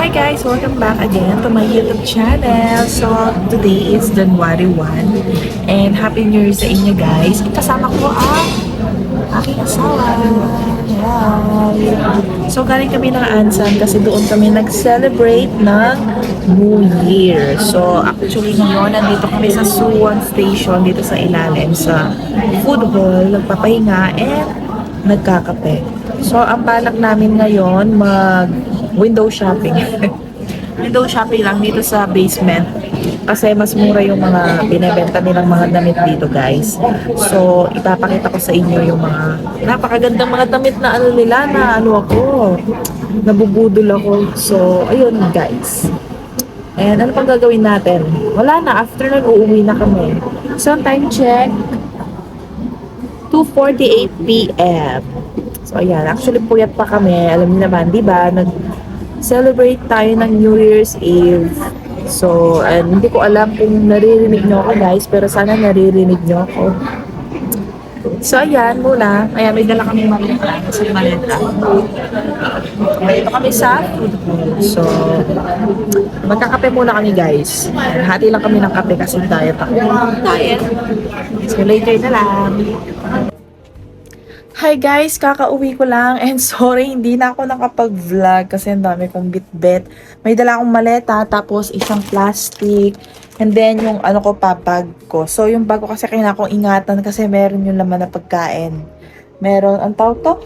Hi guys! Welcome back again to my YouTube channel. So, today is January 1 and Happy New Year sa inyo guys. Kasama ko ang aking asawa. Hi! So, galing kami ng Ansan kasi doon kami nag-celebrate ng New Year. So, actually ngayon, nandito kami sa Suwon Station dito sa ilalim sa food hall, nagpapahinga and nagkakape. So, ang balak namin ngayon window shopping. Window shopping lang dito sa basement kasi mas mura yung mga binebenta nilang mga damit dito guys. So, ipapakita ko sa inyo yung mga napakagandang mga damit na ano nila na ano ako. Nabubudol ako. So, ayun guys. And ano pang gagawin natin? Wala na. After nun, uuwi na kami. So, time check. 2:48 p.m. So, ayan. Actually, puyat pa kami. Alam niyo naman, di ba? Celebrate tayo ng New Year's Eve. So, hindi ko alam kung naririnig nyo ako guys, pero sana naririnig nyo ako. So, ayan muna. Ayan, may dala kami maleta. Sa maleta. Dito kami sa food hall. So, magkakape muna kami guys. Hati lang kami ng kape kasi diet ako. Diet. So, later na lang. Hi guys, kakauwi ko lang and sorry hindi na ako nakapag-vlog kasi ang dami kong bitbit. May dala akong maleta tapos isang plastic and then yung ano ko pa bag ko. So yung bag ko kasi kailangan kong ingatan kasi meron yung laman na pagkain. Meron, ang tawag to?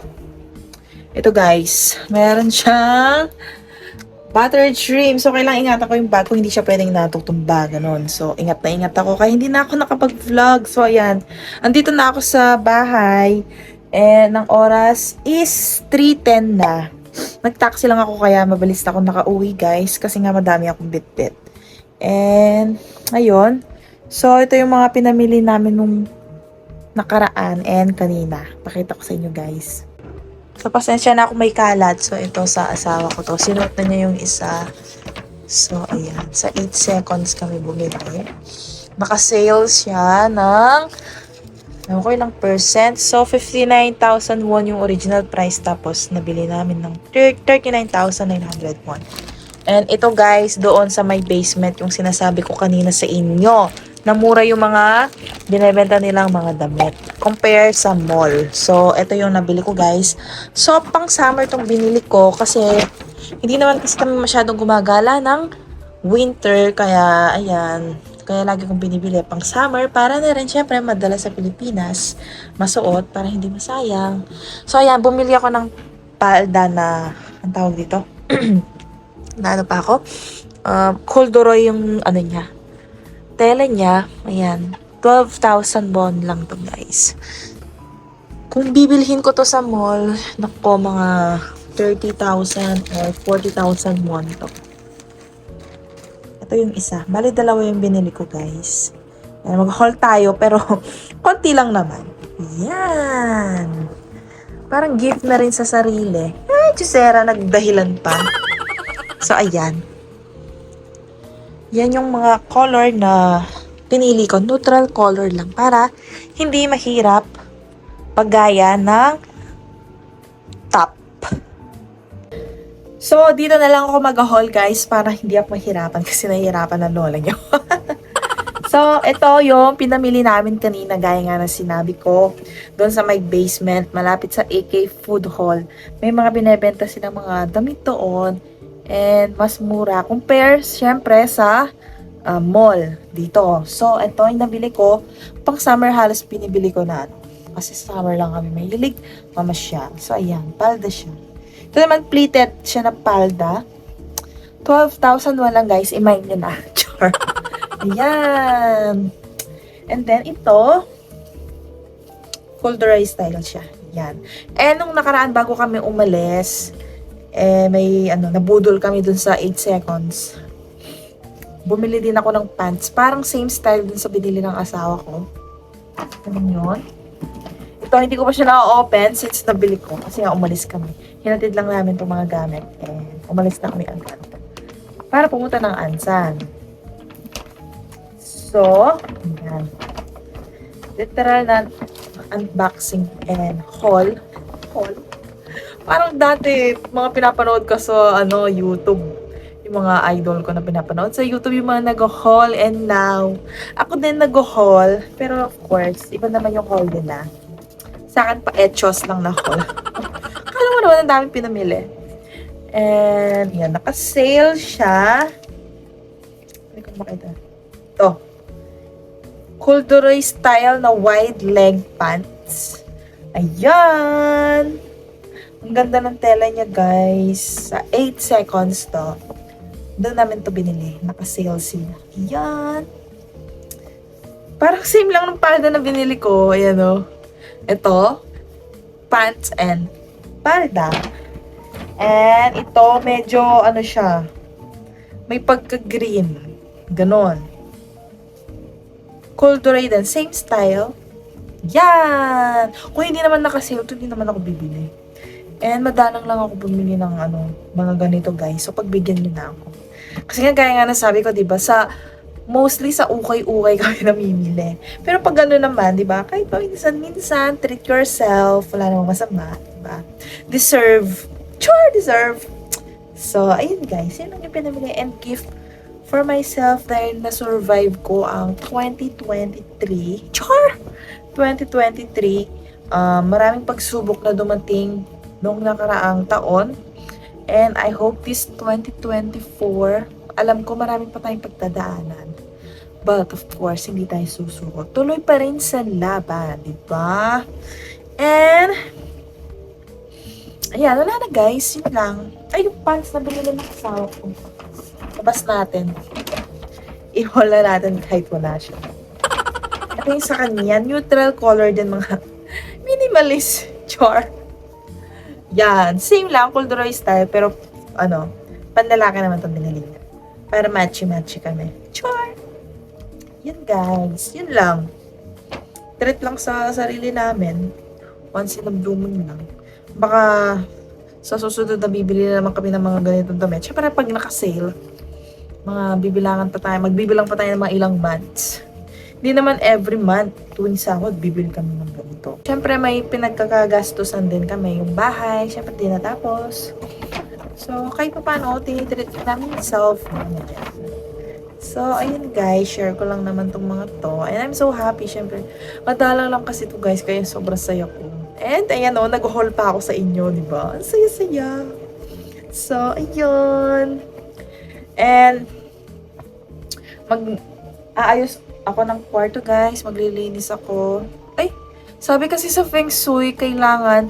Ito guys, meron siyang buttered shrimp. So kailangan ingatan ko yung bag ko, hindi siya pwedeng natutumba, ganun. So ingat na ingat ako kaya hindi na ako nakapag-vlog. So ayan, andito na ako sa bahay. And ang oras is 3:10 na. Nag-taxi lang ako kaya mabilis na ako nakauwi guys. Kasi nga madami akong bitbit. And ayun. So ito yung mga pinamili namin nung nakaraan and kanina. Pakita ko sa inyo guys. So pasensya na ako may kalat. So ito sa asawa ko to. Sinuot na niya yung isa. So ayan. Sa 8 seconds kami bumili. Naka-sale siya ng ewan ko ilang percent. So, 59,000 won yung original price. Tapos, nabili namin ng 39,900 won. And ito guys, doon sa may basement, yung sinasabi ko kanina sa inyo, na mura yung mga binibenta nilang mga damit. Compare sa mall. So, ito yung nabili ko guys. So, pang summer tong binili ko kasi hindi naman kasi kami masyadong gumagala ng winter. Kaya, ayan. Kaya lagi kong binibili pang summer para na rin syempre madala sa Pilipinas, masuot para hindi masayang. So ayan, bumili ako ng palda na, ang tawag dito? Na ano pa ako? Corduroy yung ano niya. Tela niya, ayan. 12,000 won lang to guys. Kung bibilhin ko to sa mall, nako mga 30,000 or 40,000 won to. Ito yung isa. Bali, dalawa yung binili ko, guys. Mag-haul tayo, pero konti lang naman. Yan. Parang gift na rin sa sarili. Ay, Jusera, nagdahilan pa. So, ayan. Yan yung mga color na pinili ko. Neutral color lang para hindi mahirap paggaya ng top. So, dito na lang ako mag-haul guys para hindi ako mahirapan kasi nahihirapan ng lola nyo. So, ito yung pinamili namin kanina gaya nga na sinabi ko. Doon sa may basement, malapit sa AK Food Hall. May mga binebenta silang mga damit doon and mas mura. Compare syempre sa mall dito. So, ito yung nabili ko. Pang summer halos pinibili ko na. Kasi summer lang kami mahilig mamasyal. So, ayan. Palda siya. Ito naman, pleated siya na palda. 12,000 won lang guys. I-mind nyo na. Char. Ayan. And then, ito, corduroy style siya. Ayan. And nung nakaraan, bago kami umalis, may, nabudol kami dun sa 8 seconds. Bumili din ako ng pants. Parang same style dun sa binili ng asawa ko. Ano yun? Ito, hindi ko pa siya na-open since nabili ko. Kasi nga, umalis kami. Hinatid lang namin itong mga gamit. And umalis na kami agad. Para pumunta ng Ansan. So, ayan. Literal na unboxing and haul. Haul? Parang dati, mga pinapanood ko sa YouTube. yung mga idol ko na pinapanood sa YouTube, yung mga nag-haul, and now, ako din nag-haul, pero of course, iba naman yung haul nila. Sa akin pa, etchos lang na haul. Akala mo naman, ang dami pinamili. And, yan, naka-sale siya. Hindi ko makita. Ito. Corduroy style na wide leg pants. Ayan! Ang ganda ng tela niya, guys. Sa 8 seconds to. Doon namin to binili. Naka-sale sila. Ayan. Parang same lang ng palda na binili ko. Ayan o. Ito. Pants and palda. And ito, medyo ano siya. May pagka-green. Ganon. Corduroy din. Same style. Yan! Kung hindi naman naka-sale to, hindi naman ako bibili. And madalang lang ako bumili ng mga ganito, guys. So, pagbigyan niyo na ako. Kasi nga, gaya nga nasabi ko, diba, mostly sa ukay-ukay kami namimili. Pero pag gano'n naman, diba, kahit pa minsan-minsan, treat yourself, wala namang masama, diba? Deserve. Sure, deserve. So, ayun guys, yun lang yung pinamili and gift for myself dahil na-survive ko ang 2023. Sure! 2023. Maraming pagsubok na dumating noong nakaraang taon. And I hope this 2024, alam ko maraming pa tayong pagdadaanan. But of course, hindi tayo susuko. Tuloy pa rin sa laban, di ba? And, ayan, wala na guys. Yun lang. Ay, yung pants na binili ng asawa ko. Labas natin. I-haul natin kahit wala siya. Ito yung sa kanya. Neutral color din, mga minimalist. Char. Yan. Same lang, corduroy style. Pero, panlalaki naman itong binili niya. Para matchy-matchy kami. Char! Yan guys. Yun lang. Treat lang sa sarili namin. Once in a blue moon lang. Baka sa susunod na bibili na naman kami ng mga ganitong damit. Siyempre pag naka-sale, magbibilang pa tayo ng mga ilang months. Hindi naman every month, tuwing sahod, bibili kami ng ganito. Siyempre, may pinagkakagastusan din kami. Yung bahay, siyempre, di natapos. So, kahit pa paano, tinitreat namin self. So, ayun guys, share ko lang naman tong mga to. And I'm so happy, siyempre. Madalang lang kasi to guys, kaya sobrang saya ko. And, ayan o, nag-haul pa ako sa inyo, di ba? Ang saya-saya. So, ayun. And, aayos ako ng kwarto guys, maglilinis ako. Ay, sabi kasi sa Feng Shui, kailangan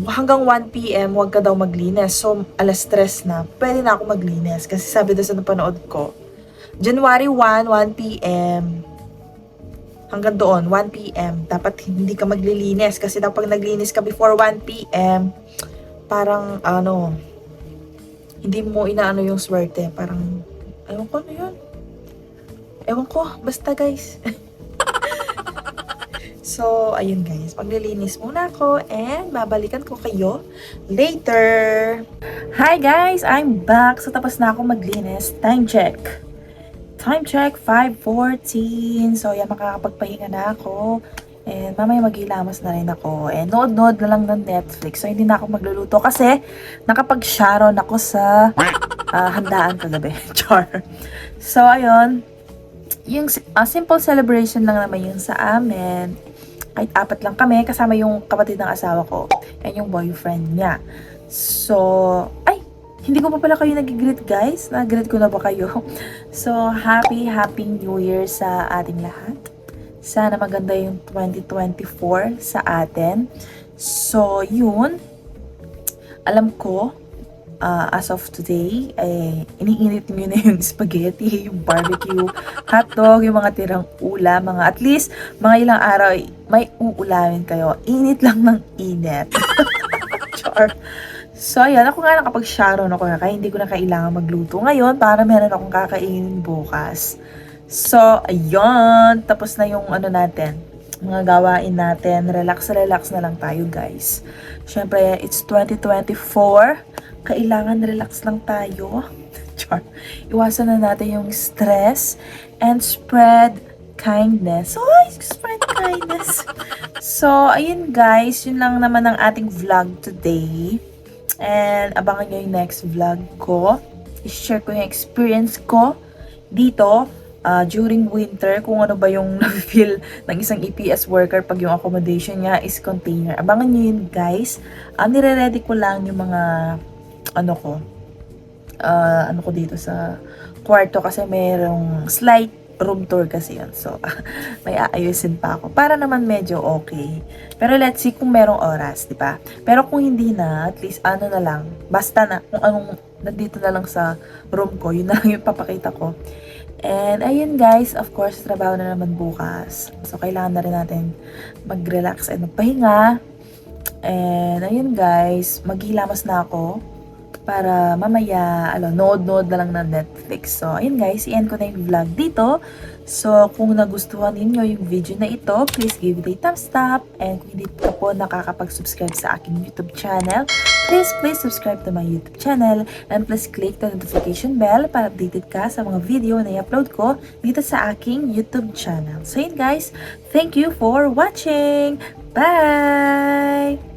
hanggang 1 PM, huwag ka daw maglinis. So, alas 3 na, pwede na ako maglinis. Kasi sabi doon sa napanood ko, January 1 PM, hanggang doon, 1 PM, dapat hindi ka maglilinis. Kasi dapat naglinis ka before 1 PM, parang, hindi mo inaano yung swerte. Parang, ewan ko ano yun. Ewan ko, basta guys. So, ayun guys, maglilinis muna ako and babalikan ko kayo later. Hi guys, I'm back. So, tapos na ako maglinis. Time check. Time check, 5:14. So, yan, makakapagpahinga na ako. And mamaya maghilamos na rin ako. And nood-nood na lang ng Netflix. So, hindi na ako magluluto kasi nakapag-sharon ako sa handaan kagabi. Char. So, ayun. Yung simple celebration lang naman yung sa amin. Kahit 4 lang kami, kasama yung kapatid ng asawa ko and yung boyfriend niya. So, hindi ko pa pala kayo nag-greet guys. Nag-greet ko na ba kayo? So, happy New Year sa ating lahat. Sana maganda yung 2024 sa atin. So, yun. Alam ko, as of today, iniinit nyo na yung spaghetti, yung barbecue, hotdog, yung mga tirang ulam, at least, mga ilang araw, may uulamin kayo. Init lang ng init. Char. So, ayan, ako nga nakapag-sharon ako na, kaya hindi ko na kailangan magluto ngayon para meron akong kakainin bukas. So, ayun, tapos na yung natin, mga gawain natin. Relax na lang tayo, guys. Syempre, it's 2024. Kailangan relax lang tayo. Char. Iwasan na natin yung stress and spread kindness. Spread kindness. So, ayun guys, yun lang naman ang ating vlog today. And abangan nyo yung next vlog ko. i-share ko yung experience ko dito during winter, kung ano ba yung na-feel ng isang EPS worker pag yung accommodation niya is container. Abangan nyo yun, guys. Nire-ready ko lang yung mga ano ko, ano ko dito sa kwarto kasi mayroong slight room tour kasi yun. So, may aayusin pa ako. Para naman medyo okay. Pero let's see kung merong oras, di ba? Pero kung hindi na, at least ano na lang, basta na, kung anong nandito na lang sa room ko, yun na lang yung papakita ko. And ayun guys, of course, trabaho na naman bukas. So, kailangan na rin natin mag-relax and magpahinga. And ayun guys, maghilamos na ako para mamaya, nood-nood na lang ng Netflix. So, ayun guys, i-end ko na yung vlog dito. So, kung nagustuhan ninyo yung video na ito, please give it a thumbs up. And kung hindi ka po nakakapag-subscribe sa aking YouTube channel, please subscribe to my YouTube channel. And please click the notification bell para updated ka sa mga video na i-upload ko dito sa aking YouTube channel. So, yun guys, thank you for watching! Bye!